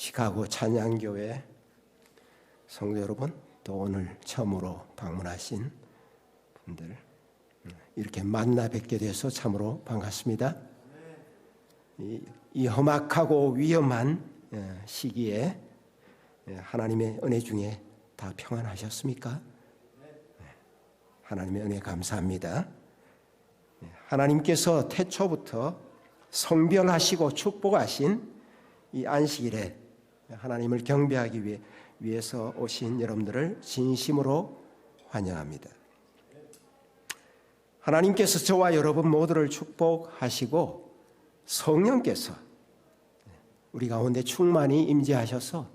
시카고 찬양교회 성도 여러분, 또 오늘 처음으로 방문하신 분들, 이렇게 만나 뵙게 돼서 참으로 반갑습니다. 이 험악하고 위험한 시기에 하나님의 은혜 중에 다 평안하셨습니까? 하나님의 은혜 감사합니다. 하나님께서 태초부터 성별하시고 축복하신 이 안식일에 하나님을 경배하기 위해서 오신 여러분들을 진심으로 환영합니다. 하나님께서 저와 여러분 모두를 축복하시고 성령께서 우리 가운데 충만히 임재하셔서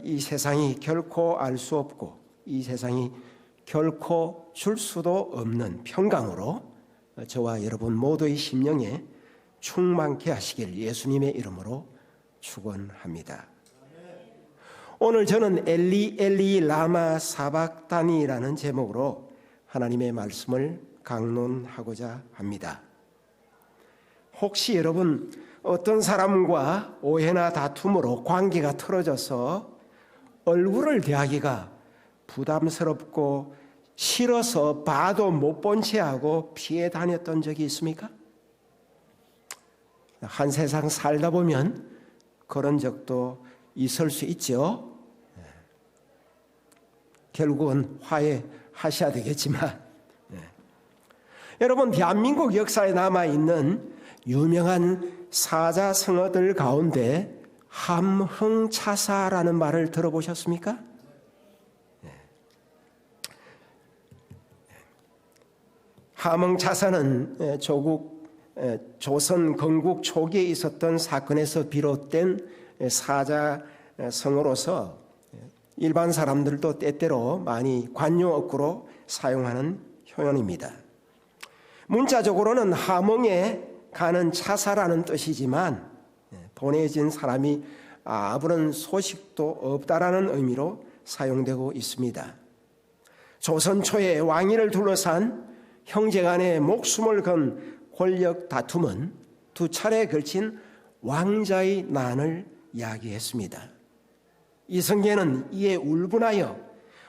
이 세상이 결코 알 수 없고 이 세상이 결코 줄 수도 없는 평강으로 저와 여러분 모두의 심령에 충만케 하시길 예수님의 이름으로 축원합니다. 오늘 저는 엘리 엘리 라마 사박다니라는 제목으로 하나님의 말씀을 강론하고자 합니다. 혹시 여러분 어떤 사람과 오해나 다툼으로 관계가 틀어져서 얼굴을 대하기가 부담스럽고 싫어서 봐도 못 본 채 하고 피해 다녔던 적이 있습니까? 한 세상 살다 보면 그런 적도 있을 수 있죠. 결국은 화해하셔야 되겠지만, 여러분 대한민국 역사에 남아있는 유명한 사자성어들 가운데 함흥차사라는 말을 들어보셨습니까? 함흥차사는 조선 건국 초기에 있었던 사건에서 비롯된 사자성어로서 일반 사람들도 때때로 많이 관용어구로 사용하는 표현입니다. 문자적으로는 함흥에 가는 차사라는 뜻이지만 보내진 사람이 아무런 소식도 없다라는 의미로 사용되고 있습니다. 조선 초에 왕위를 둘러싼 형제간의 목숨을 건 권력 다툼은 두 차례에 걸친 왕자의 난을 이야기했습니다. 이성계는 이에 울분하여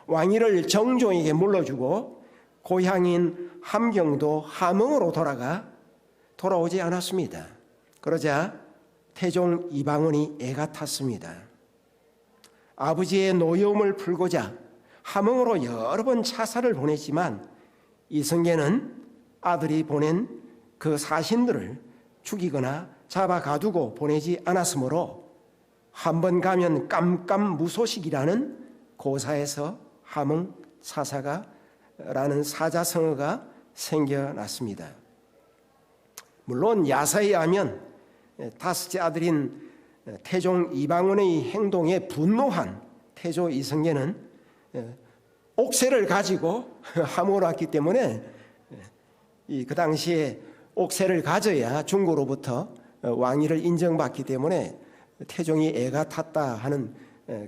왕위를 정종에게 물려주고 고향인 함경도 함흥으로 돌아오지 않았습니다. 그러자 태종 이방원이 애가 탔습니다. 아버지의 노여움을 풀고자 함흥으로 여러 번 차사를 보냈지만 이성계는 아들이 보낸 그 사신들을 죽이거나 잡아 가두고 보내지 않았으므로 한 번 가면 깜깜무소식이라는 고사에서 함흥차사라는 사자성어가 생겨났습니다. 물론 야사에 하면 다섯째 아들인 태종 이방원의 행동에 분노한 태조 이성계는 옥새를 가지고 함흥으로 왔기 때문에 그 당시에 옥새를 가져야 중국으로부터 왕위를 인정받기 때문에 태종이 애가 탔다 하는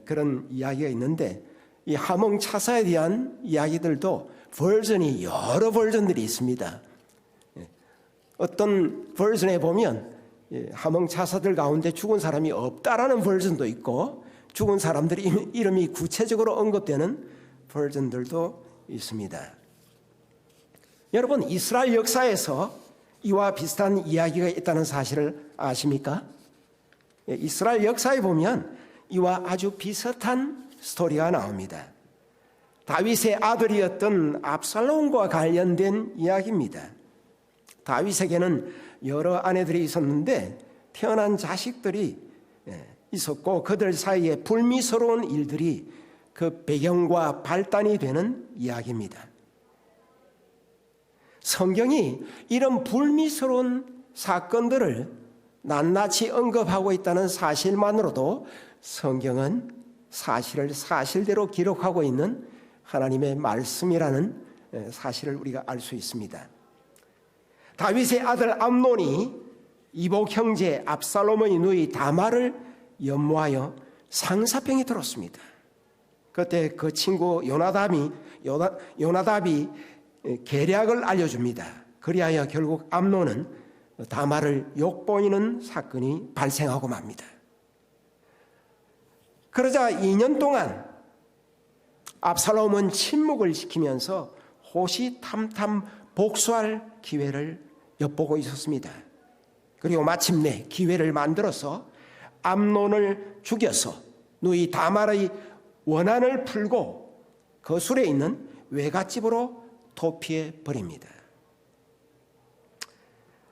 그런 이야기가 있는데, 이 함흥차사에 대한 이야기들도 여러 버전들이 있습니다. 어떤 버전에 보면 함흥차사들 가운데 죽은 사람이 없다라는 버전도 있고 죽은 사람들의 이름이 구체적으로 언급되는 버전들도 있습니다. 여러분, 이스라엘 역사에서 이와 비슷한 이야기가 있다는 사실을 아십니까? 이스라엘 역사에 보면 이와 아주 비슷한 스토리가 나옵니다. 다윗의 아들이었던 압살롬과 관련된 이야기입니다. 다윗에게는 여러 아내들이 있었는데 태어난 자식들이 있었고 그들 사이에 불미스러운 일들이 그 배경과 발단이 되는 이야기입니다. 성경이 이런 불미스러운 사건들을 낱낱이 언급하고 있다는 사실만으로도 성경은 사실을 사실대로 기록하고 있는 하나님의 말씀이라는 사실을 우리가 알 수 있습니다. 다윗의 아들 암논이 이복 형제 압살롬의 누이 다말을 연모하여 상사병이 들었습니다. 그때 그 친구 요나답이 계략을 알려줍니다. 그리하여 결국 암논은 다말을 욕보이는 사건이 발생하고 맙니다. 그러자 2년 동안 압살롬은 침묵을 지키면서 호시탐탐 복수할 기회를 엿보고 있었습니다. 그리고 마침내 기회를 만들어서 암논을 죽여서 누이 다말의 원한을 풀고 거술에 있는 외갓집으로 도피해 버립니다.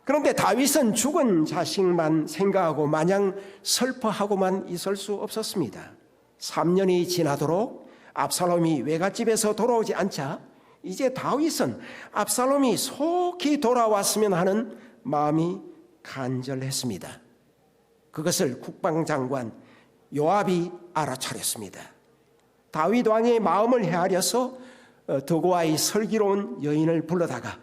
그런데 다윗은 죽은 자식만 생각하고 마냥 슬퍼하고만 있을 수 없었습니다. 3년이 지나도록 압살롬이 외갓집에서 돌아오지 않자 이제 다윗은 압살롬이 속히 돌아왔으면 하는 마음이 간절했습니다. 그것을 국방장관 요압이 알아차렸습니다. 다윗 왕의 마음을 헤아려서 드고아의 슬기로운 여인을 불러다가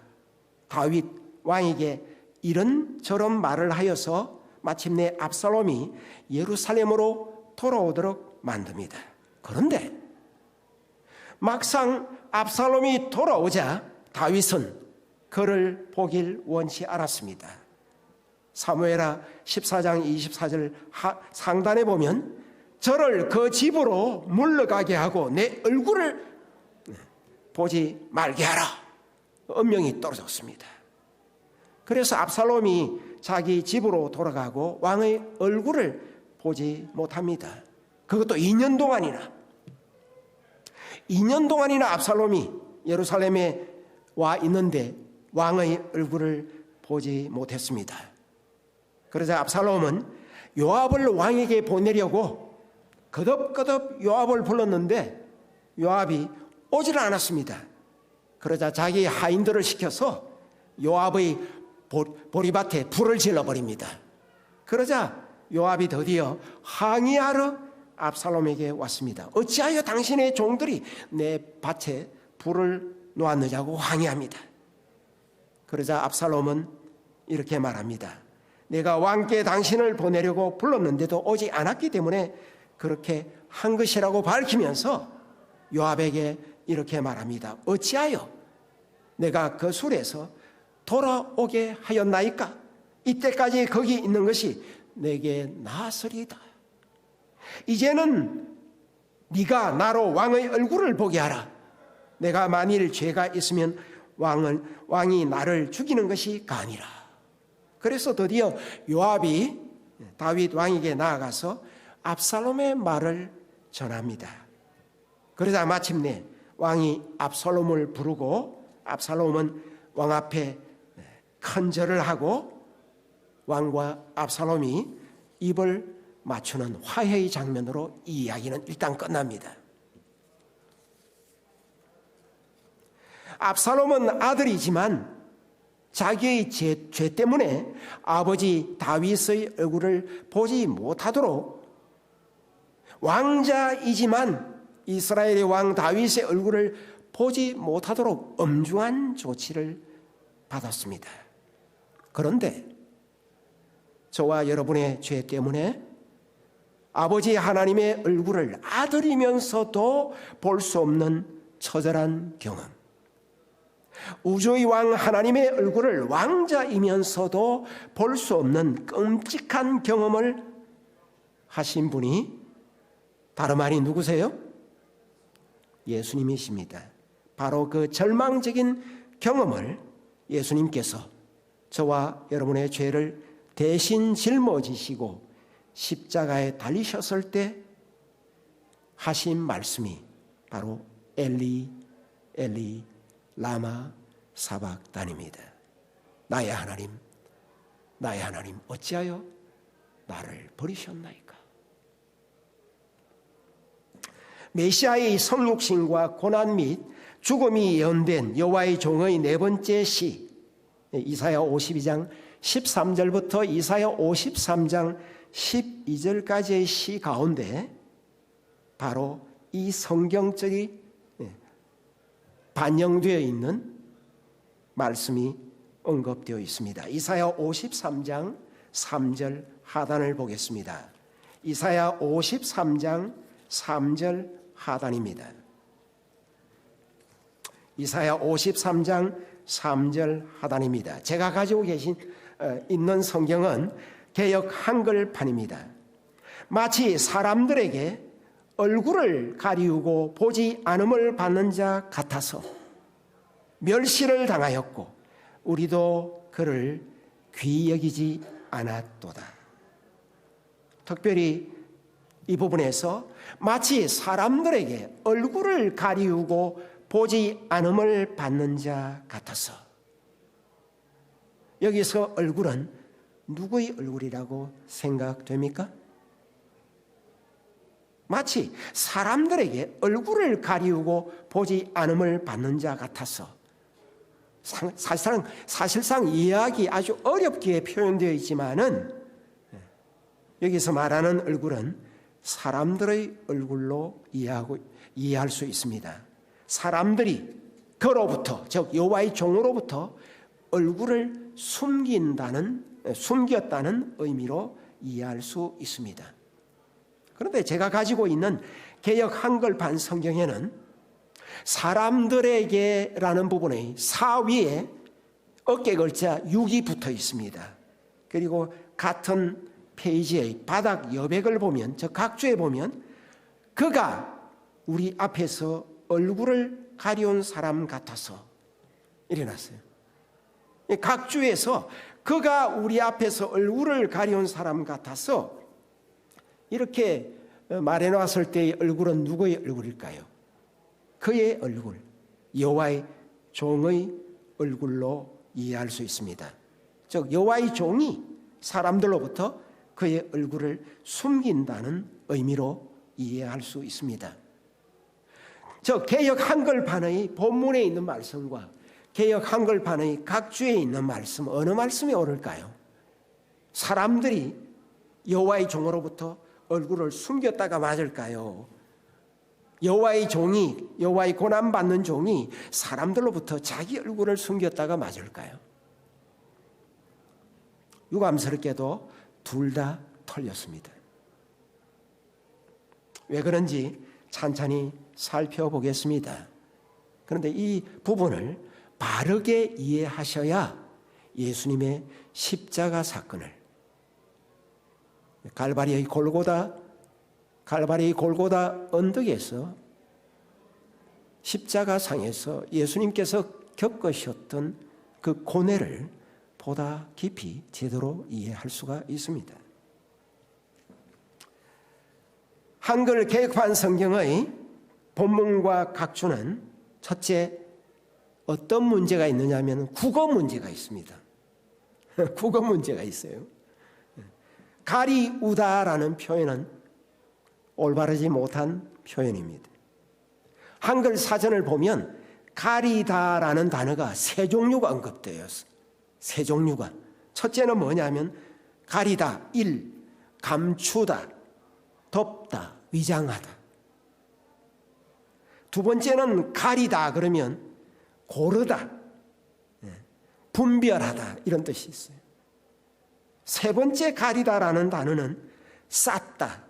다윗 왕에게 이런저런 말을 하여서 마침내 압살롬이 예루살렘으로 돌아오도록 만듭니다. 그런데 막상 압살롬이 돌아오자 다윗은 그를 보길 원치 않았습니다. 사무엘하 14장 24절 상단에 보면 저를 그 집으로 물러가게 하고 내 얼굴을 보지 말게 하라 엄명이 떨어졌습니다. 그래서 압살롬이 자기 집으로 돌아가고 왕의 얼굴을 보지 못합니다. 그것도 2년 동안이나 압살롬이 예루살렘에 와 있는데 왕의 얼굴을 보지 못했습니다. 그러자 압살롬은 요압을 왕에게 보내려고 거듭거듭 요압을 불렀는데 요압이 오질 않았습니다. 그러자 자기 하인들을 시켜서 요압의 보리밭에 불을 질러버립니다. 그러자 요압이 드디어 항의하러 압살롬에게 왔습니다. 어찌하여 당신의 종들이 내 밭에 불을 놓았느냐고 항의합니다. 그러자 압살롬은 이렇게 말합니다. 내가 왕께 당신을 보내려고 불렀는데도 오지 않았기 때문에 그렇게 한 것이라고 밝히면서 요압에게 이렇게 말합니다. 어찌하여 내가 그 술에서 돌아오게 하였나이까? 이때까지 거기 있는 것이 내게 나으리이다. 이제는 네가 나로 왕의 얼굴을 보게 하라. 내가 만일 죄가 있으면 왕이 나를 죽이는 것이 가니라. 그래서 드디어 요압이 다윗 왕에게 나아가서 압살롬의 말을 전합니다. 그러자 마침내 왕이 압살롬을 부르고 압살롬은 왕 앞에 큰 절을 하고 왕과 압살롬이 입을 맞추는 화해의 장면으로 이 이야기는 일단 끝납니다. 압살롬은 아들이지만 자기의 죄 때문에 아버지 다윗의 얼굴을 보지 못하도록 왕자이지만 이스라엘의 왕 다윗의 얼굴을 보지 못하도록 엄중한 조치를 받았습니다. 그런데 저와 여러분의 죄 때문에 아버지 하나님의 얼굴을 아들이면서도 볼 수 없는 처절한 경험, 우주의 왕 하나님의 얼굴을 왕자이면서도 볼 수 없는 끔찍한 경험을 하신 분이 다름 아닌 누구세요? 예수님이십니다. 바로 그 절망적인 경험을 예수님께서 저와 여러분의 죄를 대신 짊어지시고 십자가에 달리셨을 때 하신 말씀이 바로 엘리 엘리 라마 사박단입니다. 나의 하나님 어찌하여 나를 버리셨나이까? 메시아의 성육신과 고난 및 죽음이 예언된 여호와의 종의 네 번째 시, 이사야 52장 13절부터 이사야 53장 12절까지의 시 가운데 바로 이 성경적이 반영되어 있는 말씀이 언급되어 있습니다. 이사야 53장 3절 하단을 보겠습니다. 이사야 53장 3절 하단입니다. 이사야 53장 3절 하단입니다. 제가 가지고 있는 성경은 개역 한글판입니다. 마치 사람들에게 얼굴을 가리우고 보지 않음을 받는 자 같아서 멸시를 당하였고 우리도 그를 귀히 여기지 않았도다. 특별히 이 부분에서 마치 사람들에게 얼굴을 가리우고 보지 않음을 받는 자 같아서, 여기서 얼굴은 누구의 얼굴이라고 생각됩니까? 마치 사람들에게 얼굴을 가리우고 보지 않음을 받는 자 같아서, 사실상 이해하기 아주 어렵게 표현되어 있지만은 여기서 말하는 얼굴은 사람들의 얼굴로 이해할 수 있습니다. 사람들이 그로부터, 즉 여호와의 종으로부터 얼굴을 숨겼다는 의미로 이해할 수 있습니다. 그런데 제가 가지고 있는 개역 한글판 성경에는 사람들에게라는 부분의 사 위에 어깨 글자 6이 붙어 있습니다. 그리고 같은 페이지의 바닥 여백을 보면, 저 각주에 보면 그가 우리 앞에서 얼굴을 가려운 사람 같아서 일어났어요. 각주에서 그가 우리 앞에서 얼굴을 가려운 사람 같아서 이렇게 말해 놨을 때의 얼굴은 누구의 얼굴일까요? 그의 얼굴, 여호와의 종의 얼굴로 이해할 수 있습니다. 즉 여호와의 종이 사람들로부터 그의 얼굴을 숨긴다는 의미로 이해할 수 있습니다. 저 개역 한글판의 본문에 있는 말씀과 개역 한글판의 각주에 있는 말씀, 어느 말씀이 옳을까요? 사람들이 여호와의 종으로부터 얼굴을 숨겼다가 맞을까요? 여호와의 종이, 여호와의 고난받는 종이 사람들로부터 자기 얼굴을 숨겼다가 맞을까요? 유감스럽게도 둘 다 틀렸습니다. 왜 그런지 찬찬히 살펴보겠습니다. 그런데 이 부분을 바르게 이해하셔야 예수님의 십자가 사건을, 갈바리의 골고다 언덕에서 십자가상에서 예수님께서 겪으셨던 그 고뇌를 보다 깊이 제대로 이해할 수가 있습니다. 한글 개역판 성경의 본문과 각주는 첫째, 어떤 문제가 있느냐 하면 국어 문제가 있습니다. 국어 문제가 있어요. 가리우다라는 표현은 올바르지 못한 표현입니다. 한글 사전을 보면 가리다라는 단어가 세 종류가 언급되어 있어요. 세 종류가. 첫째는 뭐냐면 가리다, 감추다, 덮다, 위장하다. 두 번째는 가리다 그러면 고르다, 분별하다 이런 뜻이 있어요. 세 번째 가리다라는 단어는 쌓다,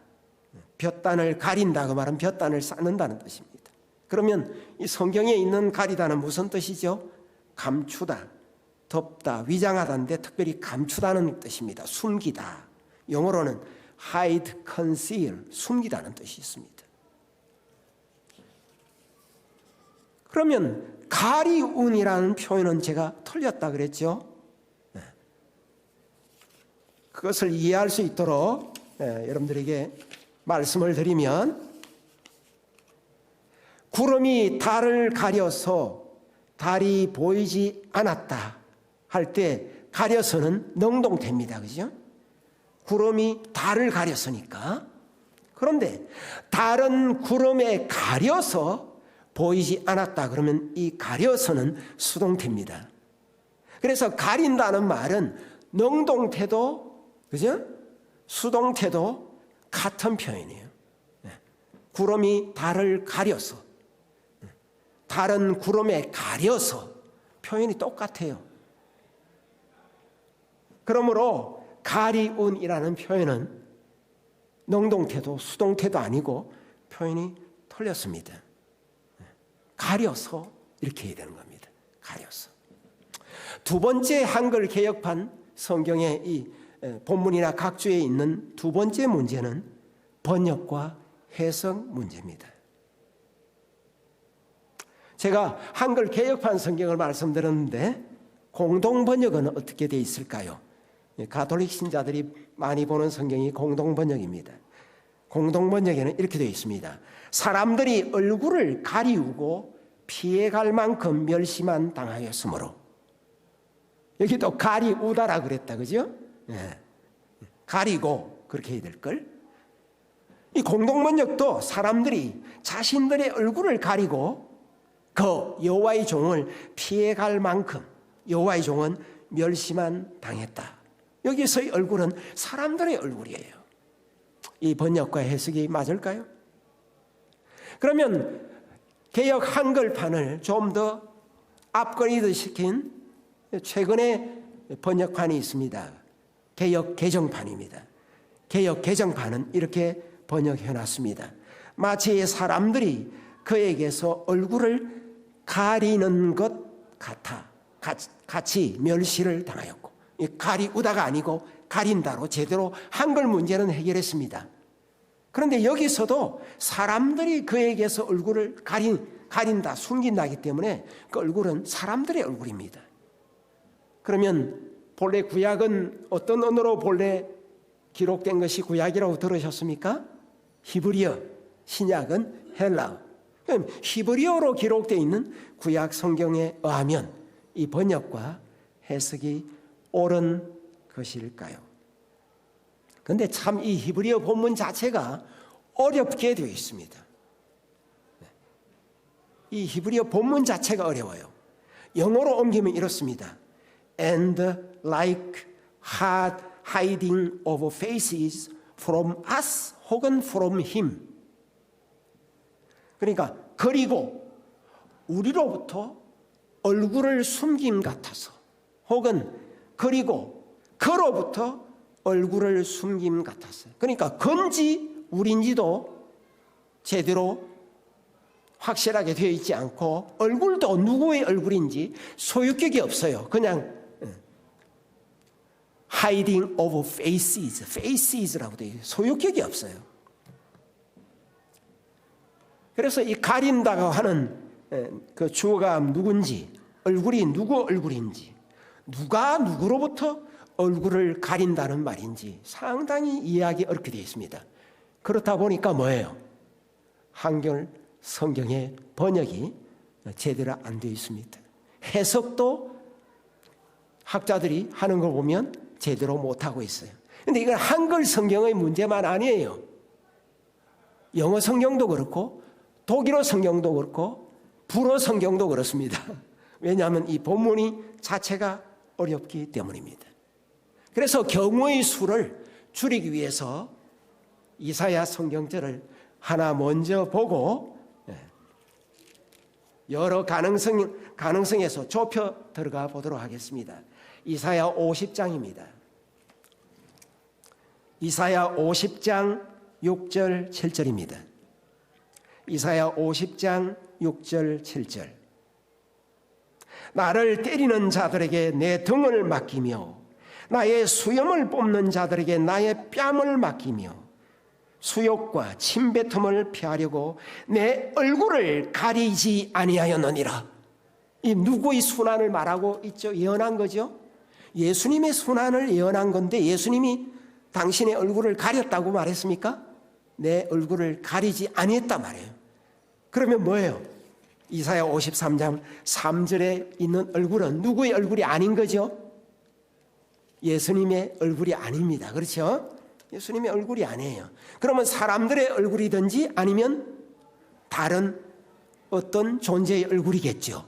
볕단을 가린다, 그 말은 볕단을 쌓는다는 뜻입니다. 그러면 이 성경에 있는 가리다는 무슨 뜻이죠? 감추다, 덮다, 위장하다인데 특별히 감추다는 뜻입니다. 숨기다. 영어로는 hide, conceal, 숨기다는 뜻이 있습니다. 그러면 가리운이라는 표현은 제가 틀렸다 그랬죠? 그것을 이해할 수 있도록 여러분들에게 말씀을 드리면, 구름이 달을 가려서 달이 보이지 않았다 할 때 가려서는 능동태입니다. 그죠? 구름이 달을 가렸으니까. 그런데 달은 구름에 가려서 보이지 않았다 그러면 이 가려서는 수동태입니다. 그래서 가린다는 말은 능동태도, 그죠? 수동태도 같은 표현이에요. 구름이 달을 가려서, 달은 구름에 가려서, 표현이 똑같아요. 그러므로 가리운이라는 표현은 능동태도 수동태도 아니고 표현이 틀렸습니다. 가려서 이렇게 해야 되는 겁니다. 가려서. 두 번째 한글 개역판 성경의 이 본문이나 각주에 있는 두 번째 문제는 번역과 해석 문제입니다. 제가 한글 개역판 성경을 말씀드렸는데 공동 번역은 어떻게 되어 있을까요? 가톨릭 신자들이 많이 보는 성경이 공동 번역입니다. 공동 번역에는 이렇게 되어 있습니다. 사람들이 얼굴을 가리우고 피해갈 만큼 멸시만 당하였으므로. 여기도 가리우다라 그랬다, 그죠? 네. 가리고 그렇게 해야 될걸. 이 공동 번역도 사람들이 자신들의 얼굴을 가리고 그 여호와의 종을 피해갈 만큼 여호와의 종은 멸시만 당했다. 여기서의 얼굴은 사람들의 얼굴이에요. 이 번역과 해석이 맞을까요? 그러면 개역 한글판을 좀 더 업그레이드 시킨 최근의 번역판이 있습니다. 개역 개정판입니다. 개역 개정판은 이렇게 번역해놨습니다. 마치 사람들이 그에게서 얼굴을 가리는 것 같아 같이 멸시를 당하였고, 가리우다가 아니고 가린다로 제대로 한글 문제는 해결했습니다. 그런데 여기서도 사람들이 그에게서 얼굴을 가린다, 숨긴다기 때문에 그 얼굴은 사람들의 얼굴입니다. 그러면 본래 구약은 어떤 언어로 본래 기록된 것이 구약이라고 들으셨습니까? 히브리어, 신약은 헬라어. 그럼 히브리어로 기록되어 있는 구약 성경에 의하면 이 번역과 해석이 옳은 것일까요? 그런데 참 이 히브리어 본문 자체가 어렵게 되어 있습니다. 이 히브리어 본문 자체가 어려워요. 영어로 옮기면 이렇습니다. And like hiding of faces from us 혹은 from him. 그러니까 그리고 우리로부터 얼굴을 숨김 같아서 혹은 그리고 그로부터 얼굴을 숨김 같아서. 그러니까 건지 우린지도 제대로 확실하게 되어 있지 않고 얼굴도 누구의 얼굴인지 소유격이 없어요. 그냥 hiding of faces라고 되어 있어요. 소유격이 없어요. 그래서 이 가린다고 하는 그 주어가 누군지, 얼굴이 누구 얼굴인지, 누가 누구로부터 얼굴을 가린다는 말인지 상당히 이해하기 어렵게 되어 있습니다. 그렇다 보니까 뭐예요? 한글 성경의 번역이 제대로 안 되어 있습니다. 해석도 학자들이 하는 걸 보면 제대로 못하고 있어요. 그런데 이건 한글 성경의 문제만 아니에요. 영어 성경도 그렇고 독일어 성경도 그렇고 불어 성경도 그렇습니다. 왜냐하면 이 본문이 자체가 어렵기 때문입니다. 그래서 경우의 수를 줄이기 위해서 이사야 성경절을 하나 먼저 보고 여러 가능성에서 좁혀 들어가 보도록 하겠습니다. 이사야 50장입니다. 이사야 50장 6절 7절입니다. 이사야 50장 6절 7절. 나를 때리는 자들에게 내 등을 맡기며 나의 수염을 뽑는 자들에게 나의 뺨을 맡기며 수욕과 침뱉음을 피하려고 내 얼굴을 가리지 아니하였느니라. 이 누구의 순환을 말하고 있죠? 예언한 거죠. 예수님의 순환을 예언한 건데 예수님이 당신의 얼굴을 가렸다고 말했습니까? 내 얼굴을 가리지 아니했단 말이에요. 그러면 뭐예요? 이사야 53장 3절에 있는 얼굴은 누구의 얼굴이 아닌 거죠? 예수님의 얼굴이 아닙니다. 그렇죠? 예수님의 얼굴이 아니에요. 그러면 사람들의 얼굴이든지 아니면 다른 어떤 존재의 얼굴이겠죠.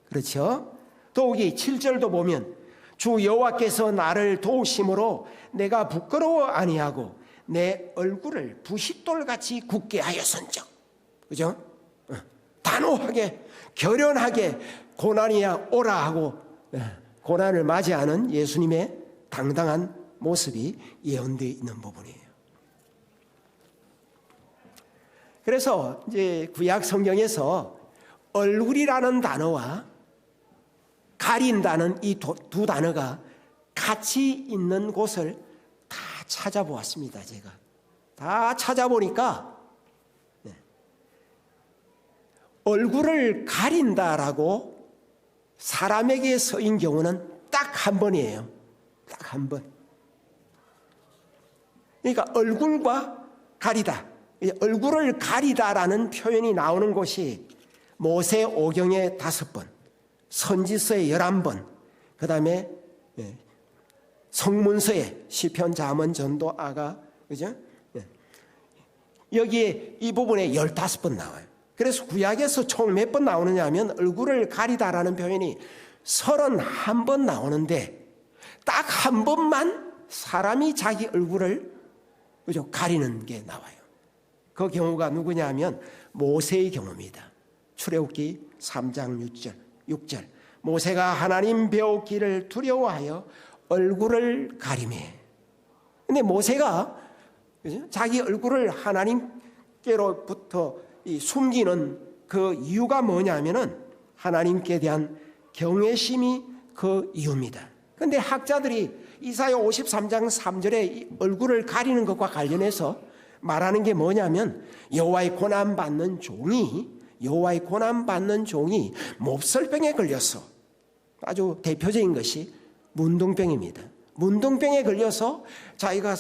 그렇죠? 더욱이 7절도 보면 주 여호와께서 나를 도우심으로 내가 부끄러워 아니하고 내 얼굴을 부싯돌같이 굳게 하였은즉. 그죠? 단호하게 결연하게 고난이야 오라 하고 고난을 맞이하는 예수님의 당당한 모습이 예언되어 있는 부분이에요. 그래서 이제 구약 성경에서 얼굴이라는 단어와 가린다는 이 두 단어가 같이 있는 곳을 다 찾아보았습니다. 제가 다 찾아보니까 얼굴을 가린다라고 사람에게 쓰인 경우는 딱 한 번이에요. 딱 한 번. 그러니까 얼굴과 가리다, 얼굴을 가리다라는 표현이 나오는 곳이 모세 오경에 5번, 선지서에 11번, 그 다음에 성문서에 시편, 잠언, 전도, 아가, 그죠? 여기에 이 부분에 15번 나와요. 그래서 구약에서 총 몇 번 나오느냐 하면 얼굴을 가리다라는 표현이 31번 나오는데 딱 한 번만 사람이 자기 얼굴을, 그죠? 가리는 게 나와요. 그 경우가 누구냐 하면 모세의 경우입니다. 출애굽기 3장 6절. 모세가 하나님 배우기를 두려워하여 얼굴을 가리매. 근데 모세가, 그죠? 자기 얼굴을 하나님께로부터 숨기는 그 이유가 뭐냐면은 하나님께 대한 경외심이 그 이유입니다. 그런데 학자들이 이사야 53장 3절에 얼굴을 가리는 것과 관련해서 말하는 게 뭐냐면 여호와의 고난받는 종이 몹쓸병에 걸려서, 아주 대표적인 것이 문둥병입니다. 문둥병에 걸려서 자기가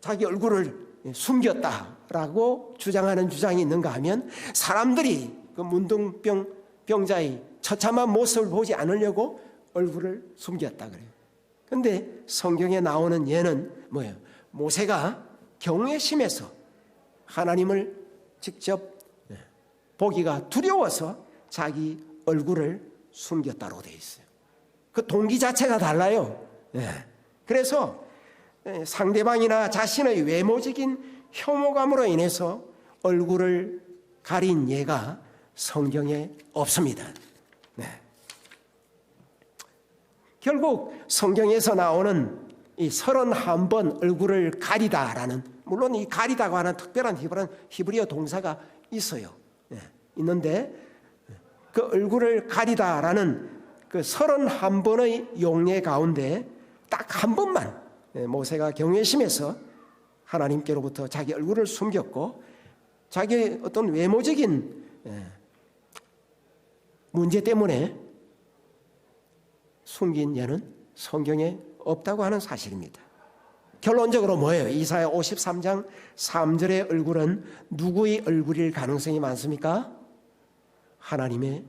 자기 얼굴을 숨겼다라고 주장하는 주장이 있는가 하면 사람들이 그 문둥병자의 처참한 모습을 보지 않으려고 얼굴을 숨겼다 그래요. 그런데 성경에 나오는 예는 뭐예요? 모세가 경외심에서 하나님을 직접 보기가 두려워서 자기 얼굴을 숨겼다고 되어 있어요. 그 동기 자체가 달라요. 그래서 상대방이나 자신의 외모적인 혐오감으로 인해서 얼굴을 가린 예가 성경에 없습니다. 결국 성경에서 나오는 이 31번 얼굴을 가리다라는, 물론 이 가리다고 하는 특별한 히브리어 동사가 있어요. 있는데 그 얼굴을 가리다라는 그 31번의 용례 가운데 딱 한 번만 모세가 경외심에서 하나님께로부터 자기 얼굴을 숨겼고 자기의 어떤 외모적인 문제 때문에 숨긴 예는 성경에 없다고 하는 사실입니다. 결론적으로 뭐예요? 이사야 53장 3절의 얼굴은 누구의 얼굴일 가능성이 많습니까? 하나님의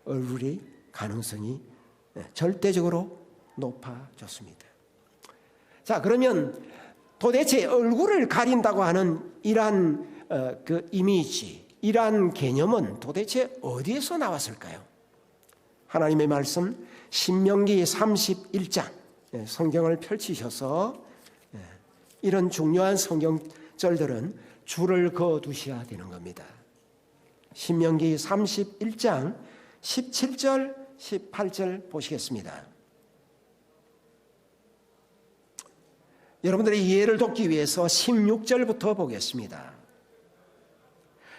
얼굴이 가능성이 절대적으로 높아졌습니다. 자, 그러면 도대체 얼굴을 가린다고 하는 이러한 그 이미지, 이러한 개념은 도대체 어디에서 나왔을까요? 하나님의 말씀 신명기 31장 성경을 펼치셔서 이런 중요한 성경절들은 줄을 그어 두셔야 되는 겁니다. 신명기 31장 17절 18절 보시겠습니다. 여러분들의 이해를 돕기 위해서 16절부터 보겠습니다.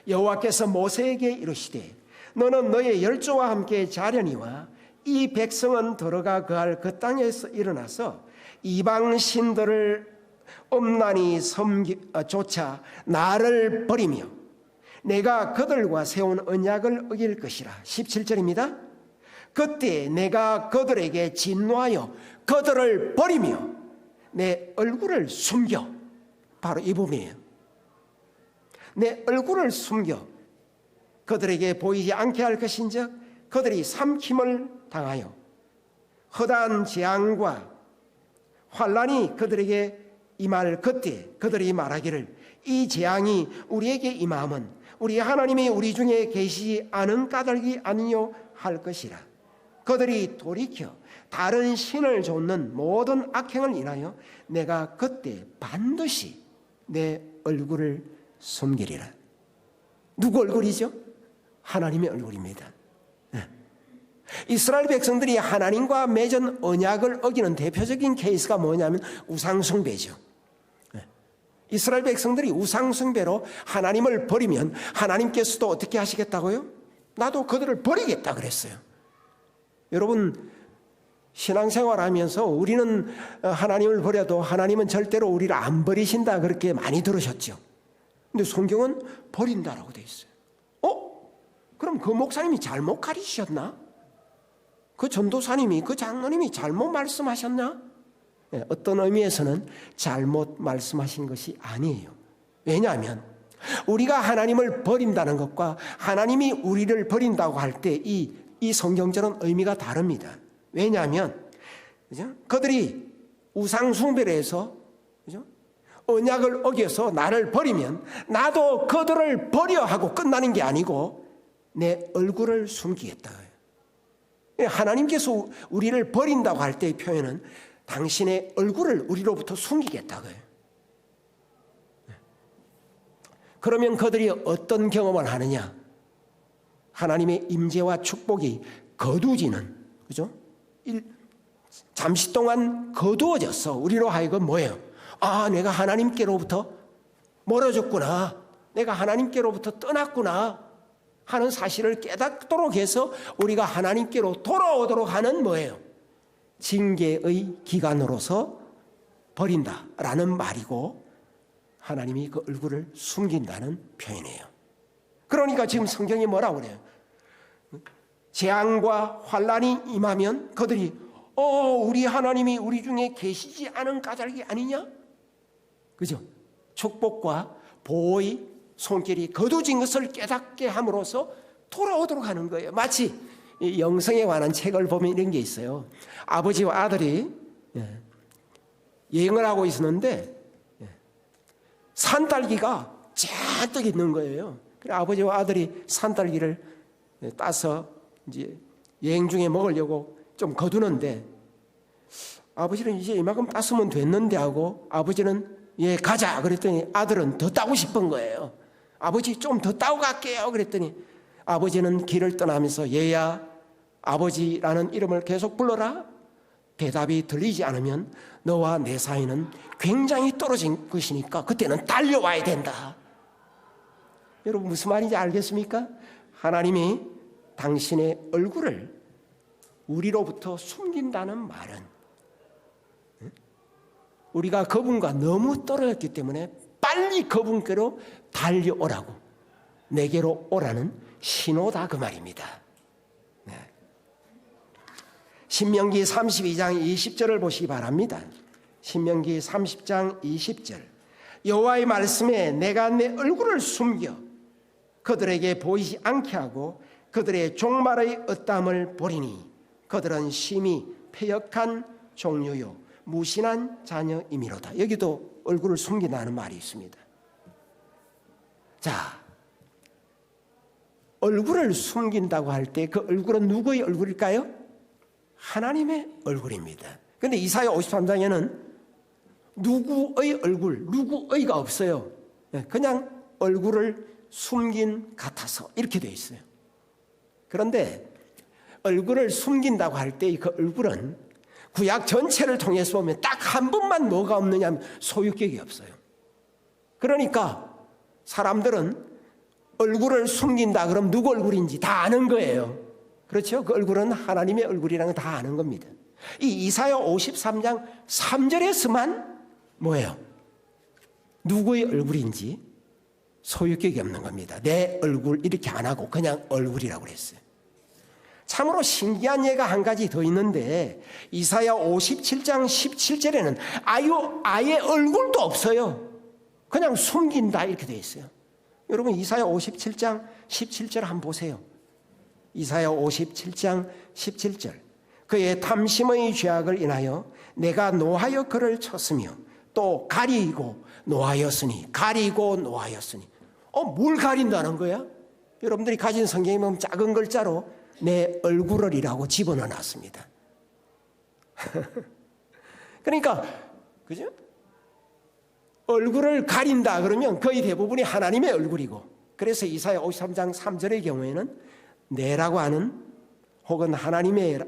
여호와께서 모세에게 이르시되 너는 너의 열조와 함께 자려니와 이 백성은 들어가 거할 그 땅에서 일어나서 이방 신들을 엄란히 쫓아 나를 버리며 내가 그들과 세운 언약을 어길 것이라. 17절입니다. 그때 내가 그들에게 진노하여 그들을 버리며 내 얼굴을 숨겨. 바로 이 부분이에요. 내 얼굴을 숨겨 그들에게 보이지 않게 할 것인즉 그들이 삼킴을 당하여 허다한 재앙과 환난이 그들에게 임할 그때 그들이 말하기를 이 재앙이 우리에게 임함은 우리 하나님이 우리 중에 계시지 않은 까닭이 아니요 할 것이라. 그들이 돌이켜 다른 신을 좇는 모든 악행을 인하여 내가 그때 반드시 내 얼굴을 숨기리라. 누구 얼굴이죠? 하나님의 얼굴입니다. 이스라엘 백성들이 하나님과 맺은 언약을 어기는 대표적인 케이스가 뭐냐면 우상숭배죠. 이스라엘 백성들이 우상숭배로 하나님을 버리면 하나님께서도 어떻게 하시겠다고요? 나도 그들을 버리겠다 그랬어요. 여러분 신앙생활하면서 우리는 하나님을 버려도 하나님은 절대로 우리를 안 버리신다 그렇게 많이 들으셨죠. 근데 성경은 버린다라고 되어 있어요. 그럼 그 목사님이 잘못 가르치셨나? 그 전도사님이, 그 장로님이 잘못 말씀하셨나? 네, 어떤 의미에서는 잘못 말씀하신 것이 아니에요. 왜냐하면 우리가 하나님을 버린다는 것과 하나님이 우리를 버린다고 할 때 이 성경적인 의미가 다릅니다. 왜냐하면 그죠? 그들이 우상 숭배를 해서 그죠? 언약을 어겨서 나를 버리면 나도 그들을 버려 하고 끝나는 게 아니고 내 얼굴을 숨기겠다. 하나님께서 우리를 버린다고 할 때의 표현은 당신의 얼굴을 우리로부터 숨기겠다고요. 그러면 그들이 어떤 경험을 하느냐? 하나님의 임재와 축복이 거두지는, 그죠? 잠시 동안 거두어져서 우리로 하여금 뭐예요? 아, 내가 하나님께로부터 멀어졌구나. 내가 하나님께로부터 떠났구나 하는 사실을 깨닫도록 해서 우리가 하나님께로 돌아오도록 하는 뭐예요? 징계의 기간으로서 버린다라는 말이고 하나님이 그 얼굴을 숨긴다는 표현이에요. 그러니까 지금 성경이 뭐라고 그래요? 재앙과 환란이 임하면 그들이 우리 하나님이 우리 중에 계시지 않은 까닭이 아니냐? 그죠? 축복과 보호의 손길이 거두진 것을 깨닫게 함으로써 돌아오도록 하는 거예요. 마치 영성에 관한 책을 보면 이런 게 있어요. 아버지와 아들이 여행을 하고 있었는데 산딸기가 잔뜩 있는 거예요. 그래 아버지와 아들이 산딸기를 따서 이제 여행 중에 먹으려고 좀 거두는데 아버지는 이제 이만큼 땄으면 됐는데 하고 아버지는 예 가자 그랬더니 아들은 더 따고 싶은 거예요. 아버지 좀 더 따고 갈게요 그랬더니 아버지는 길을 떠나면서 얘야 아버지라는 이름을 계속 불러라. 대답이 들리지 않으면 너와 내 사이는 굉장히 떨어진 것이니까 그때는 달려와야 된다. 여러분 무슨 말인지 알겠습니까? 하나님이 당신의 얼굴을 우리로부터 숨긴다는 말은 우리가 그분과 너무 떨어졌기 때문에 빨리 그분께로 달려오라고 내게로 오라는 신호다 그 말입니다. 네. 신명기 32장 20절을 보시기 바랍니다. 신명기 30장 20절 여호와의 말씀에 내가 내 얼굴을 숨겨 그들에게 보이지 않게 하고 그들의 종말의 엇담을 보리니 그들은 심히 패역한 종류요 무신한 자녀이미로다. 여기도 얼굴을 숨긴다는 말이 있습니다. 자, 얼굴을 숨긴다고 할 때 그 얼굴은 누구의 얼굴일까요? 하나님의 얼굴입니다. 그런데 이사야 53장에는 누구의 얼굴, 누구의가 없어요. 그냥 얼굴을 숨긴 같아서 이렇게 되어 있어요. 그런데 얼굴을 숨긴다고 할 때 그 얼굴은 구약 전체를 통해서 보면 딱 한 번만 뭐가 없느냐 하면 소유격이 없어요. 그러니까 사람들은 얼굴을 숨긴다 그럼 누구 얼굴인지 다 아는 거예요. 그렇죠? 그 얼굴은 하나님의 얼굴이라는 걸 다 아는 겁니다. 이 이사야 53장 3절에서만 뭐예요? 누구의 얼굴인지 소유격이 없는 겁니다. 내 얼굴 이렇게 안 하고 그냥 얼굴이라고 그랬어요. 참으로 신기한 예가 한 가지 더 있는데 이사야 57장 17절에는 아예 얼굴도 없어요. 그냥 숨긴다 이렇게 되어 있어요. 여러분 이사야 57장 17절 한번 보세요. 이사야 57장 17절 그의 탐심의 죄악을 인하여 내가 노하여 그를 쳤으며 또 가리고 노하였으니 가리고 노하였으니 뭘 가린다는 거야? 여러분들이 가진 성경에 보면 작은 글자로 내 얼굴을이라고 집어넣어놨습니다. 그러니까 그죠? 얼굴을 가린다 그러면 거의 대부분이 하나님의 얼굴이고 그래서 이사야 53장 3절의 경우에는 내라고 하는 혹은 하나님의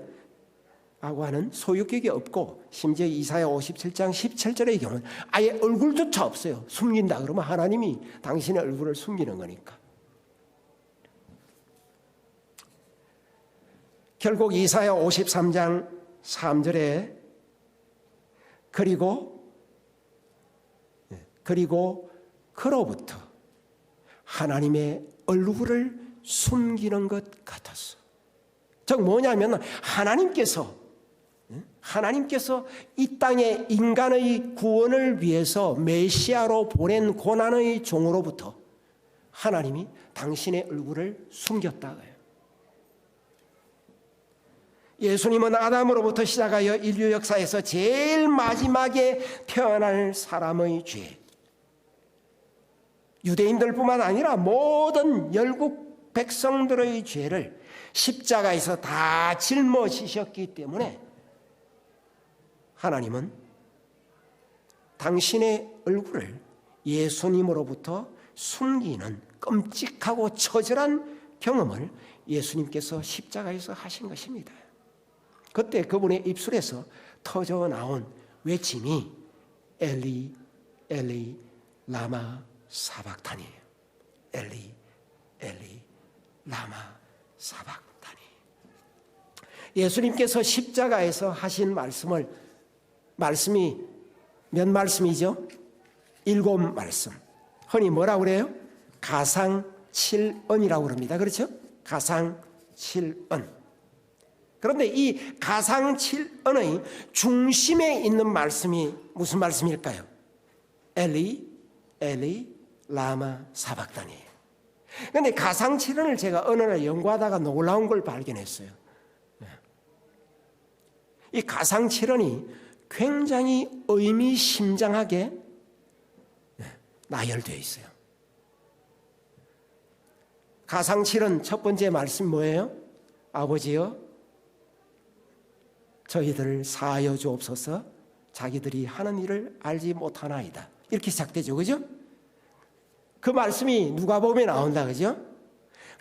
라고 하는 소유격이 없고 심지어 이사야 57장 17절의 경우는 아예 얼굴조차 없어요. 숨긴다 그러면 하나님이 당신의 얼굴을 숨기는 거니까. 결국 이사야 53장 3절에 그리고 그로부터 하나님의 얼굴을 숨기는 것 같았어. 즉 뭐냐면 하나님께서 이 땅에 인간의 구원을 위해서 메시아로 보낸 고난의 종으로부터 하나님이 당신의 얼굴을 숨겼다고요. 예수님은 아담으로부터 시작하여 인류 역사에서 제일 마지막에 태어날 사람의 죄, 유대인들뿐만 아니라 모든 열국 백성들의 죄를 십자가에서 다 짊어지셨기 때문에 하나님은 당신의 얼굴을 예수님으로부터 숨기는 끔찍하고 처절한 경험을 예수님께서 십자가에서 하신 것입니다. 그때 그분의 입술에서 터져 나온 외침이 엘리 엘리 라마 사박탄이에요. 엘리 엘리 라마 사박탄이. 예수님께서 십자가에서 하신 말씀이 몇 말씀이죠? 7말씀. 흔히 뭐라고 그래요? 가상 7언이라고 그럽니다. 그렇죠? 가상 7언. 그런데 이 가상 7언의 중심에 있는 말씀이 무슨 말씀일까요? 엘리 엘리 라마 사박단이에요. 그런데 가상 7언을 제가 어느 날 연구하다가 놀라운 걸 발견했어요. 이 가상 7언이 굉장히 의미심장하게 나열되어 있어요. 가상 7언 첫 번째 말씀 뭐예요? 아버지여 저희들을 사하여 주옵소서 자기들이 하는 일을 알지 못하나이다. 이렇게 시작되죠. 그죠? 그 말씀이 누가복음에 나온다. 그죠?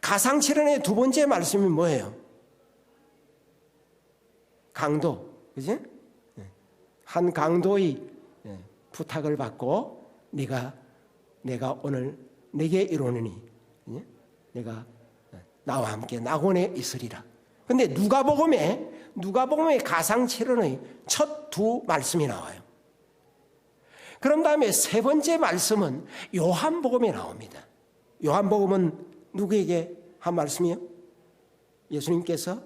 가상 7언의 두 번째 말씀이 뭐예요? 강도. 그죠? 한 강도의 부탁을 받고 내가 오늘 내게 이르노니 내가 나와 함께 낙원에 있으리라. 그런데 누가복음에 가상 7언의 첫 두 말씀이 나와요. 그런 다음에 세 번째 말씀은 요한복음에 나옵니다. 요한복음은 누구에게 한 말씀이요? 예수님께서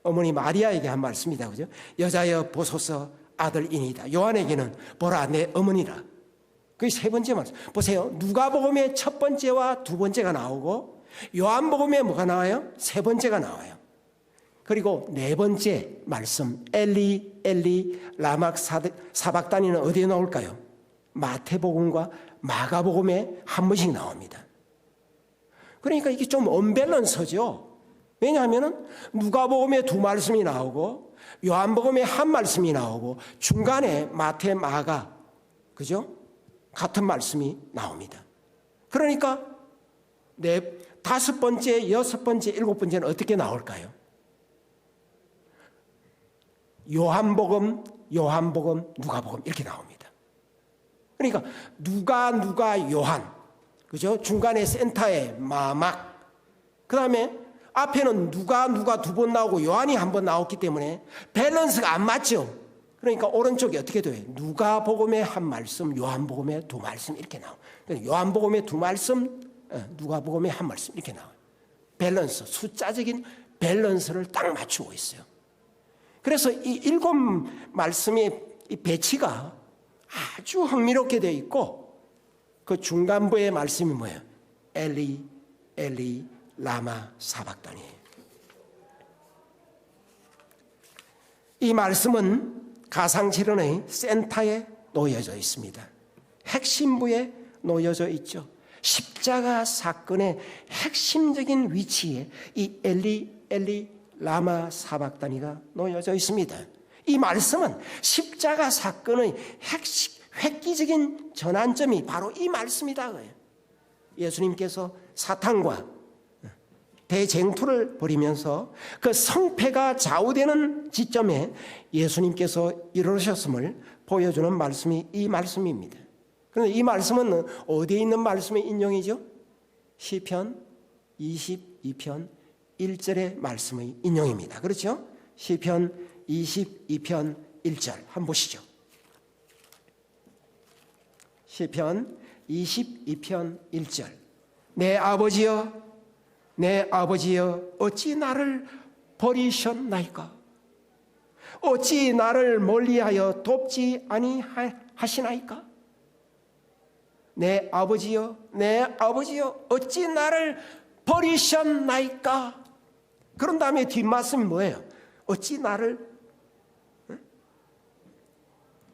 어머니 마리아에게 한 말씀이다. 그죠? 여자여 보소서 아들이니이다. 요한에게는 보라 내 어머니라. 그게 세 번째 말씀. 보세요. 누가복음에 첫 번째와 두 번째가 나오고 요한복음에 뭐가 나와요? 세 번째가 나와요. 그리고 네 번째 말씀 엘리 엘리 라막 사박단이는 어디에 나올까요? 마태복음과 마가복음에 한 번씩 나옵니다. 그러니까 이게 좀 언밸런스죠. 왜냐하면 누가복음에 두 말씀이 나오고 요한복음에 한 말씀이 나오고 중간에 마태 마가 그죠? 같은 말씀이 나옵니다. 그러니까 다섯 번째, 여섯 번째, 일곱 번째는 어떻게 나올까요? 요한복음, 누가복음 이렇게 나옵니다. 그러니까 누가 요한, 그죠? 중간에 센터에 마막, 그 다음에 앞에는 누가 두 번 나오고 요한이 한 번 나왔기 때문에 밸런스가 안 맞죠. 그러니까 오른쪽이 어떻게 돼요? 누가복음에 한 말씀, 요한복음에 두 말씀 이렇게 나와요. 요한복음에 두 말씀, 누가복음에 한 말씀 이렇게 나와요. 밸런스, 숫자적인 밸런스를 딱 맞추고 있어요. 그래서 이 7말씀의 이 배치가 아주 흥미롭게 되어 있고 그 중간부의 말씀이 뭐예요? 엘리 엘리 라마 사박단이에요. 이 말씀은 가상 7언의 센터에 놓여져 있습니다. 핵심부에 놓여져 있죠. 십자가 사건의 핵심적인 위치에 이 엘리 라마 사박단이가 놓여져 있습니다. 이 말씀은 십자가 사건의 획기적인 전환점이 바로 이 말씀이다. 예수님께서 사탄과 대쟁투를 벌이면서 그 성패가 좌우되는 지점에 예수님께서 이르셨음을 보여주는 말씀이 이 말씀입니다. 그런데 이 말씀은 어디에 있는 말씀의 인용이죠? 시편 22편 1절의 말씀의 인용입니다. 그렇죠? 시편 22편 1절 한번 보시죠. 시편 22편 1절 내 아버지여 내 아버지여 어찌 나를 버리셨나이까? 어찌 나를 멀리하여 돕지 아니하시나이까? 내 아버지여 어찌 나를 버리셨나이까? 그런 다음에 뒷말씀이 뭐예요? 어찌 나를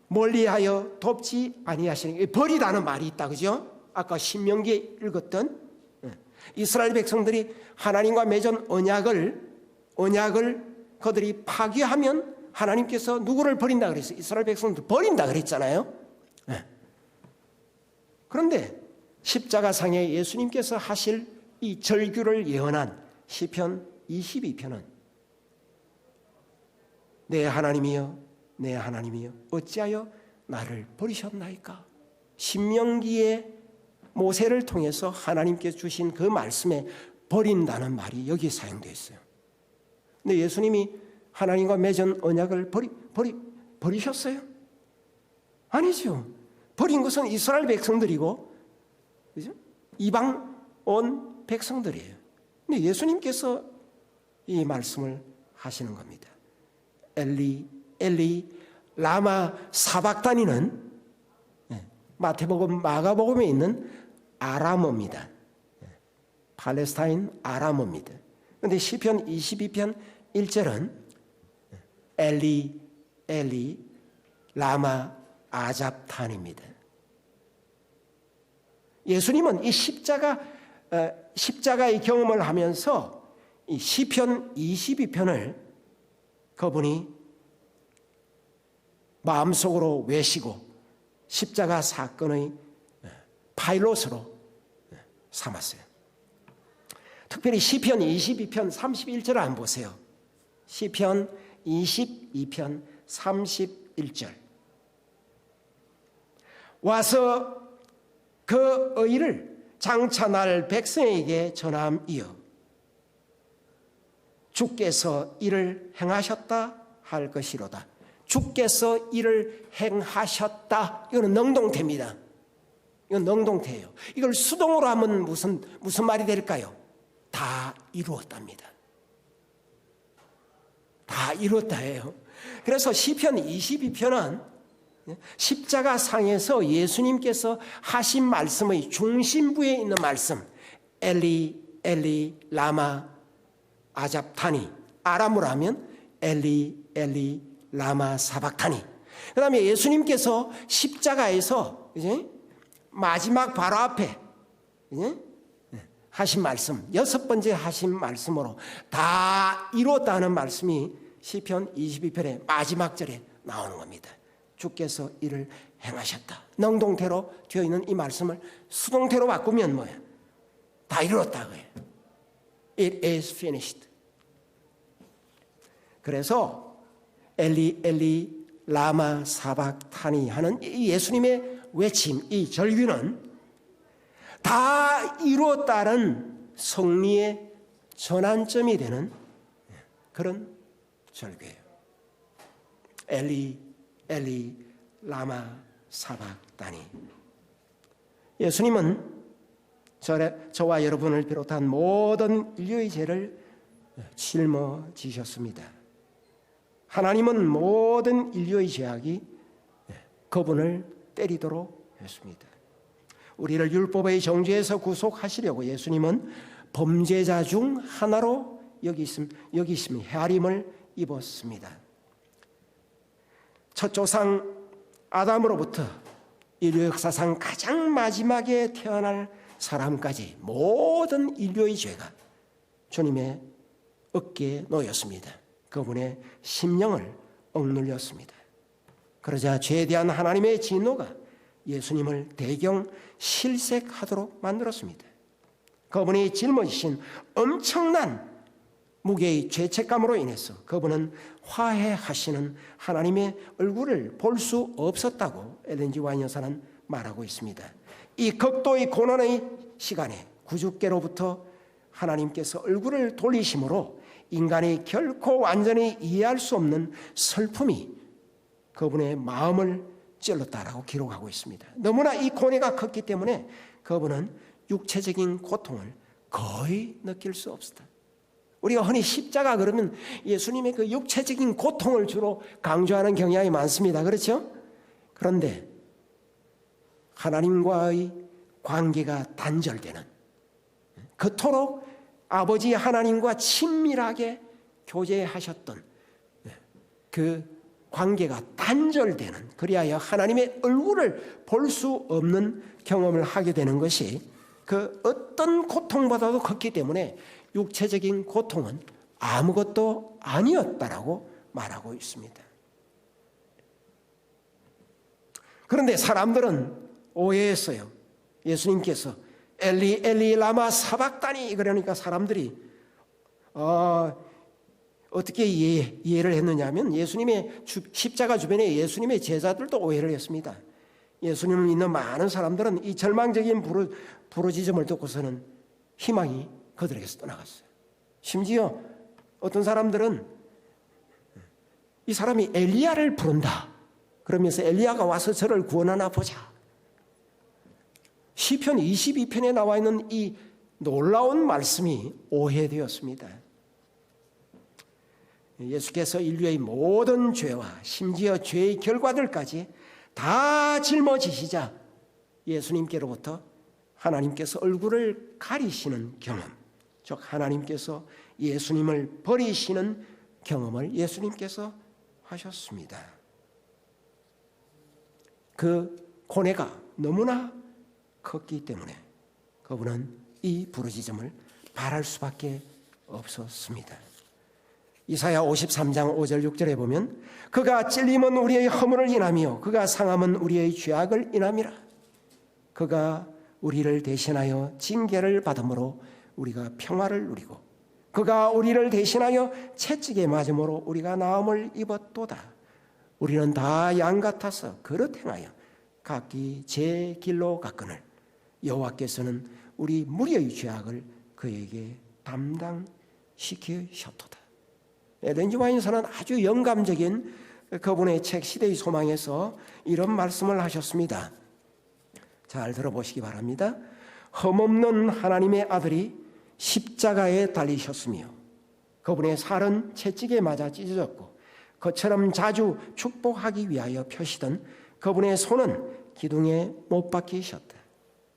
멀리하여 돕지 아니하시나이까? 버리다는 말이 있다, 그죠? 아까 신명기에 읽었던 이스라엘 백성들이 하나님과 맺은 언약을 그들이 파기하면 하나님께서 누구를 버린다 그랬어요? 이스라엘 백성들 버린다 그랬잖아요. 그런데 십자가상에 예수님께서 하실 이 절규를 예언한 시편 22편은 내 하나님이여 어찌하여 나를 버리셨나이까? 신명기에 모세를 통해서 하나님께서 주신 그 말씀에 버린다는 말이 여기에 사용되어 있어요. 근데 예수님이 하나님과 맺은 언약을 버리셨어요? 아니죠. 버린 것은 이스라엘 백성들이고, 그죠? 이방 온 백성들이에요. 근데 예수님께서 이 말씀을 하시는 겁니다. 엘리 라마 사박다니는 마태복음, 마가복음에 있는 아람어입니다. 팔레스타인 아람어입니다. 그런데 시편 22편 1절은 엘리 라마 아잡탄입니다. 예수님은 이 십자가의 경험을 하면서 이 시편 22편을 그분이 마음속으로 외시고 십자가 사건의 파일롯으로 삼았어요. 특별히 시편 22편 31절을 한번 보세요. 시편 22편 31절. 와서 그 의를 장차 날 백성에게 전함이여 주께서 이를 행하셨다 할 것이로다. 주께서 이를 행하셨다. 이거는 능동태입니다. 이건 능동태예요. 이걸 수동으로 하면 무슨 말이 될까요? 다 이루었답니다. 다 이루었다예요. 그래서 시편 22편은 십자가 상에서 예수님께서 하신 말씀의 중심부에 있는 말씀, 엘리 라마 아잡타니, 아람으로 하면 엘리 라마 사박타니. 그 다음에 예수님께서 십자가에서 이제 마지막 바로 앞에 이제 하신 말씀, 6번째 하신 말씀으로 다 이루었다는 말씀이 시편 22편의 마지막 절에 나오는 겁니다. 주께서 이를 행하셨다. 능동태로 되어 있는 이 말씀을 수동태로 바꾸면 뭐예요? 다 이루었다고요. It is finished. 그래서 엘리 라마 사박타니 하는 이 예수님의 외침, 이 절규는 다 이루었다는 성리의 전환점이 되는 그런 절규예요. 엘리 라마 사박다니. 예수님은 저와 여러분을 비롯한 모든 인류의 죄를 짊어지셨습니다. 하나님은 모든 인류의 죄악이 그분을 때리도록 했습니다. 우리를 율법의 정죄에서 구속하시려고 예수님은 범죄자 중 하나로 여기심 헤아림을 입었습니다. 첫 조상 아담으로부터 인류 역사상 가장 마지막에 태어날 사람까지 모든 인류의 죄가 주님의 어깨에 놓였습니다. 그분의 심령을 억눌렸습니다. 그러자 죄에 대한 하나님의 진노가 예수님을 대경 실색하도록 만들었습니다. 그분이 짊어지신 엄청난 무게의 죄책감으로 인해서 그분은 화해하시는 하나님의 얼굴을 볼 수 없었다고 엘렌 G. 화이트 여사는 말하고 있습니다. 이 극도의 고난의 시간에 구주께로부터 하나님께서 얼굴을 돌리심으로 인간이 결코 완전히 이해할 수 없는 슬픔이 그분의 마음을 찔렀다라고 기록하고 있습니다. 너무나 이 고뇌가 컸기 때문에 그분은 육체적인 고통을 거의 느낄 수 없었다. 우리가 흔히 십자가 그러면 예수님의 그 육체적인 고통을 주로 강조하는 경향이 많습니다. 그렇죠? 그런데 하나님과의 관계가 단절되는, 그토록 아버지 하나님과 친밀하게 교제하셨던 그 관계가 단절되는, 그리하여 하나님의 얼굴을 볼 수 없는 경험을 하게 되는 것이 그 어떤 고통보다도 컸기 때문에 육체적인 고통은 아무것도 아니었다라고 말하고 있습니다. 그런데 사람들은 오해했어요. 예수님께서 엘리 엘리 라마 사박다니, 그러니까 사람들이 어떻게 이해를 했느냐 하면 예수님의 십자가 주변에 예수님의 제자들도 오해를 했습니다. 예수님을 믿는 많은 사람들은 이 절망적인 부르짖음을 듣고서는 희망이 그들에게서 떠나갔어요. 심지어 어떤 사람들은 이 사람이 엘리야를 부른다 그러면서 엘리야가 와서 저를 구원하나 보자. 시편 22편에 나와 있는 이 놀라운 말씀이 오해되었습니다. 예수께서 인류의 모든 죄와 심지어 죄의 결과들까지 다 짊어지시자 예수님께로부터 하나님께서 얼굴을 가리시는 경험, 즉 하나님께서 예수님을 버리시는 경험을 예수님께서 하셨습니다. 그 고뇌가 너무나 컸기 때문에 그분은 이 부르짖음을 바랄 수밖에 없었습니다. 이사야 53장 5절 6절에 보면 그가 찔림은 우리의 허물을 인하며 그가 상함은 우리의 죄악을 인함이라. 그가 우리를 대신하여 징계를 받음으로 우리가 평화를 누리고 그가 우리를 대신하여 채찍에 맞음으로 우리가 나음을 입었도다. 우리는 다 양 같아서 그릇 행하여 각기 제 길로 갔거늘 여호와께서는 우리 무리의 죄악을 그에게 담당시키셨도다. 엘렌 지 화이트는 아주 영감적인 그분의 책 시대의 소망에서 이런 말씀을 하셨습니다. 잘 들어보시기 바랍니다. 흠없는 하나님의 아들이 십자가에 달리셨으며 그분의 살은 채찍에 맞아 찢어졌고 그처럼 자주 축복하기 위하여 펴시던 그분의 손은 기둥에 못 박히셨다.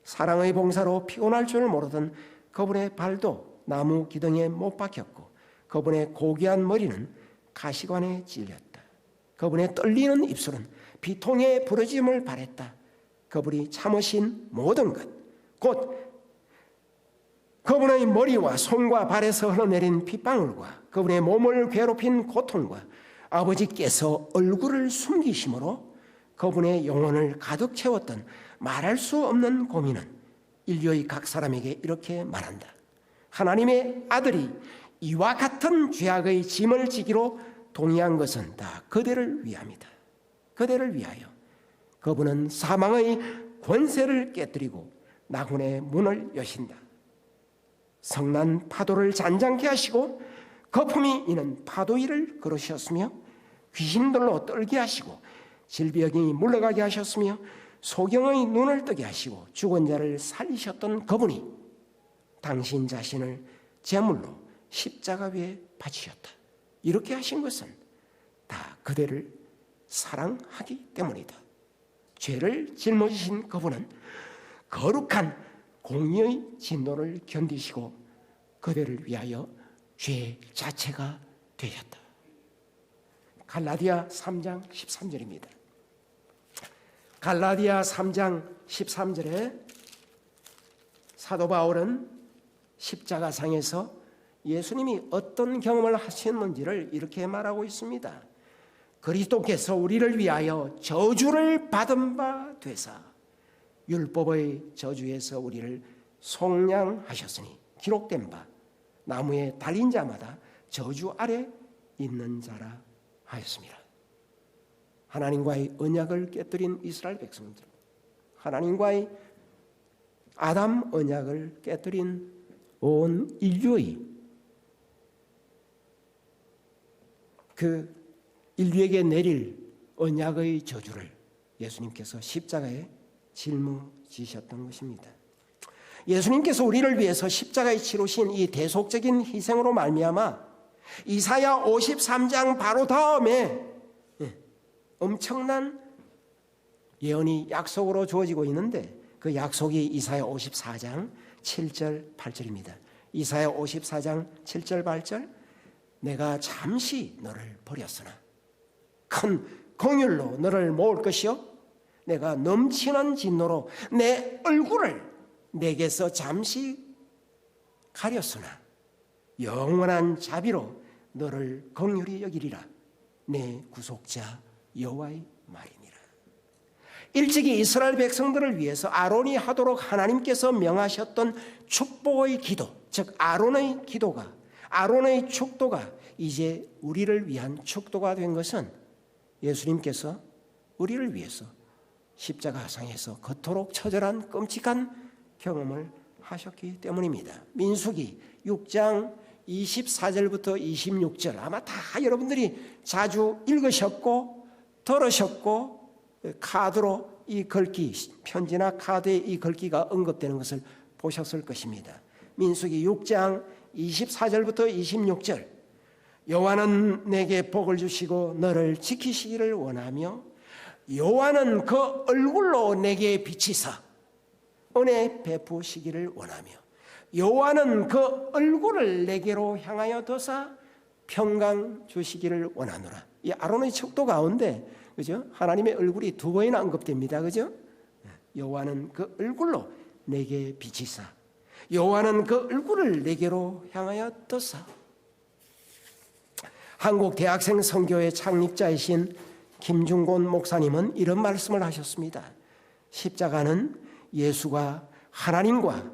사랑의 봉사로 피곤할 줄 모르던 그분의 발도 나무 기둥에 못 박혔고 그분의 고귀한 머리는 가시관에 찔렸다. 그분의 떨리는 입술은 비통의 부르짖음을 발했다. 그분이 참으신 모든 것, 곧 그분의 머리와 손과 발에서 흘러내린 핏방울과 그분의 몸을 괴롭힌 고통과 아버지께서 얼굴을 숨기심으로 그분의 영혼을 가득 채웠던 말할 수 없는 고민은 인류의 각 사람에게 이렇게 말한다. 하나님의 아들이 이와 같은 죄악의 짐을 지기로 동의한 것은 다 그대를 위함이다. 그대를 위하여 그분은 사망의 권세를 깨뜨리고 낙원의 문을 여신다. 성난 파도를 잔잔케 하시고 거품이 이는 파도 위를 걸으셨으며 귀신들로 떨게 하시고 질병이 물러가게 하셨으며 소경의 눈을 뜨게 하시고 죽은 자를 살리셨던 그분이 당신 자신을 제물로 십자가 위에 바치셨다. 이렇게 하신 것은 다 그대를 사랑하기 때문이다. 죄를 짊어지신 그분은 거룩한 공의의 진노를 견디시고 그대를 위하여 죄 자체가 되셨다. 갈라디아 3장 13절입니다. 갈라디아 3장 13절에 사도 바울은 십자가상에서 예수님이 어떤 경험을 하셨는지를 이렇게 말하고 있습니다. 그리스도께서 우리를 위하여 저주를 받은 바 되사 율법의 저주에서 우리를 속량하셨으니 기록된 바 나무에 달린 자마다 저주 아래 있는 자라 하였습니다. 하나님과의 언약을 깨뜨린 이스라엘 백성들, 하나님과의 아담 언약을 깨뜨린 온 인류의 그 인류에게 내릴 언약의 저주를 예수님께서 십자가에 짊어지셨던 것입니다. 예수님께서 우리를 위해서 십자가에 치르신 이 대속적인 희생으로 말미암아 이사야 53장 바로 다음에 엄청난 예언이 약속으로 주어지고 있는데 그 약속이 이사야 54장 7절 8절입니다. 이사야 54장 7절 8절 내가 잠시 너를 버렸으나 큰 긍휼로 너를 모을 것이요 내가 넘치는 진노로 내 얼굴을 내게서 잠시 가렸으나 영원한 자비로 너를 긍휼히 여기리라 내 구속자 여호와의 말이니라. 일찍이 이스라엘 백성들을 위해서 아론이 하도록 하나님께서 명하셨던 축복의 기도, 즉 아론의 기도가, 아론의 축도가 이제 우리를 위한 축도가 된 것은 예수님께서 우리를 위해서 십자가상에서 그토록 처절한 끔찍한 경험을 하셨기 때문입니다. 민수기 6장 24절부터 26절 아마 다 여러분들이 자주 읽으셨고 들으셨고 카드로 이 글귀, 편지나 카드에 이 글귀가 언급되는 것을 보셨을 것입니다. 민수기 6장 24절부터 26절 여호와는 내게 복을 주시고 너를 지키시기를 원하며 여호와는 그 얼굴로 내게 비치사 은혜 베푸시기를 원하며 여호와는 그 얼굴을 내게로 향하여 드사 평강 주시기를 원하노라. 이 아론의 척도 가운데 그죠? 하나님의 얼굴이 두 번이나 언급됩니다. 그죠? 여호와는 그 얼굴로 내게 비치사 여호와는 그 얼굴을 내게로 향하여 드사. 한국 대학생 선교회 창립자이신 김중곤 목사님은 이런 말씀을 하셨습니다. 십자가는 예수가 하나님과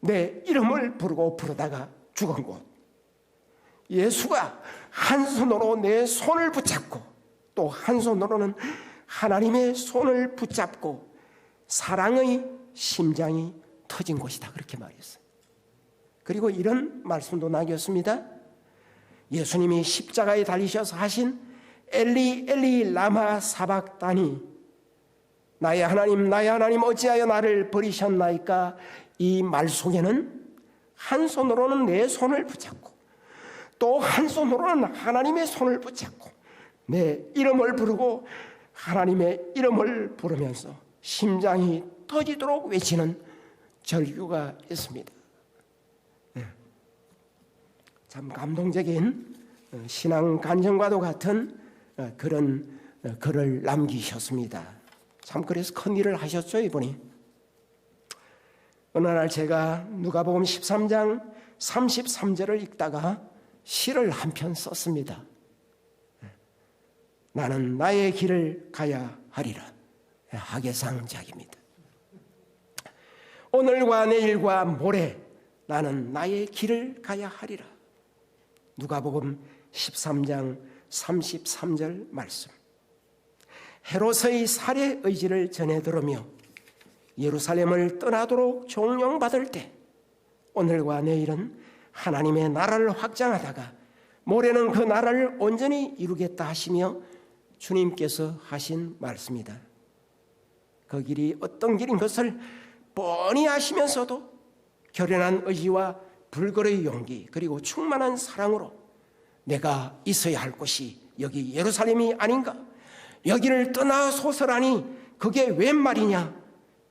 내 이름을 부르다가 죽은 곳, 예수가 한 손으로 내 손을 붙잡고 또 한 손으로는 하나님의 손을 붙잡고 사랑의 심장이 터진 곳이다 그렇게 말했어요. 그리고 이런 말씀도 남겼습니다. 예수님이 십자가에 달리셔서 하신 엘리 엘리 라마 사박다니 나의 하나님 어찌하여 나를 버리셨나이까. 이 말 속에는 한 손으로는 내 손을 붙잡고 또 한 손으로는 하나님의 손을 붙잡고 내 이름을 부르고 하나님의 이름을 부르면서 심장이 터지도록 외치는 절규가 있습니다. 참 감동적인 신앙 간증과도 같은 그런 글을 남기셨습니다. 참 그래서 큰 일을 하셨죠 이분이. 어느 날 제가 누가복음 13장 33절을 읽다가 시를 한 편 썼습니다. 나는 나의 길을 가야 하리라. 하계상작입니다. 오늘과 내일과 모레 나는 나의 길을 가야 하리라. 누가복음 13장 33절 말씀. 헤롯의 살해 의지를 전해 들으며 예루살렘을 떠나도록 종용받을 때 오늘과 내일은 하나님의 나라를 확장하다가 모레는 그 나라를 온전히 이루겠다 하시며 주님께서 하신 말씀이다. 그 길이 어떤 길인 것을 뻔히 아시면서도 결연한 의지와 불굴의 용기 그리고 충만한 사랑으로 내가 있어야 할 곳이 여기 예루살렘이 아닌가? 여기를 떠나소서라니 그게 웬 말이냐?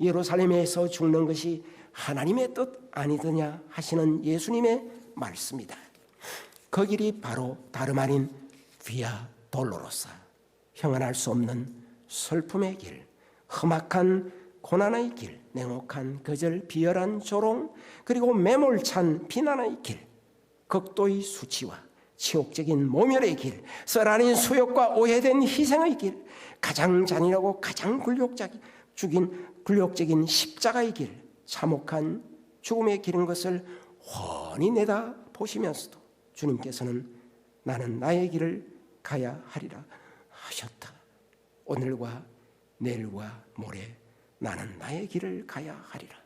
예루살렘에서 죽는 것이 하나님의 뜻 아니더냐 하시는 예수님의 말씀이다. 그 길이 바로 다름 아닌 비아 돌로로사, 형언할 수 없는 슬픔의 길, 험악한 고난의 길, 냉혹한 거절 비열한 조롱, 그리고 매몰찬 비난의 길, 극도의 수치와 치욕적인 모멸의 길, 썰 아닌 수욕과 오해된 희생의 길, 가장 잔인하고 가장 굴욕적인 십자가의 길, 참혹한 죽음의 길인 것을 훤히 내다 보시면서도 주님께서는 나는 나의 길을 가야 하리라 하셨다. 오늘과 내일과 모레 나는 나의 길을 가야 하리라.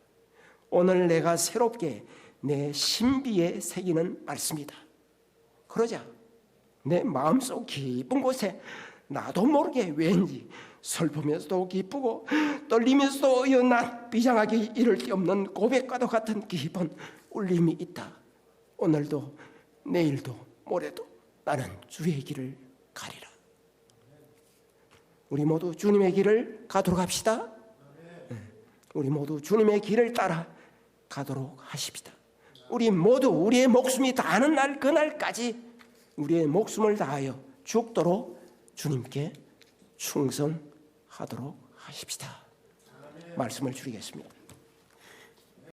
오늘 내가 새롭게 내 신비에 새기는 말씀이다. 그러자 내 마음속 깊은 곳에 나도 모르게 왠지 슬프면서도 기쁘고 떨리면서도 난 비장하게 이를 데 없는 고백과도 같은 깊은 울림이 있다. 오늘도 내일도 모레도 나는 주의 길을 가리라. 우리 모두 주님의 길을 가도록 합시다. 우리 모두 주님의 길을 따라 가도록 하십시다. 우리 모두 우리의 목숨이 다하는 날 그날까지 우리의 목숨을 다하여 죽도록 주님께 충성하도록 하십시다. 말씀을 줄이겠습니다.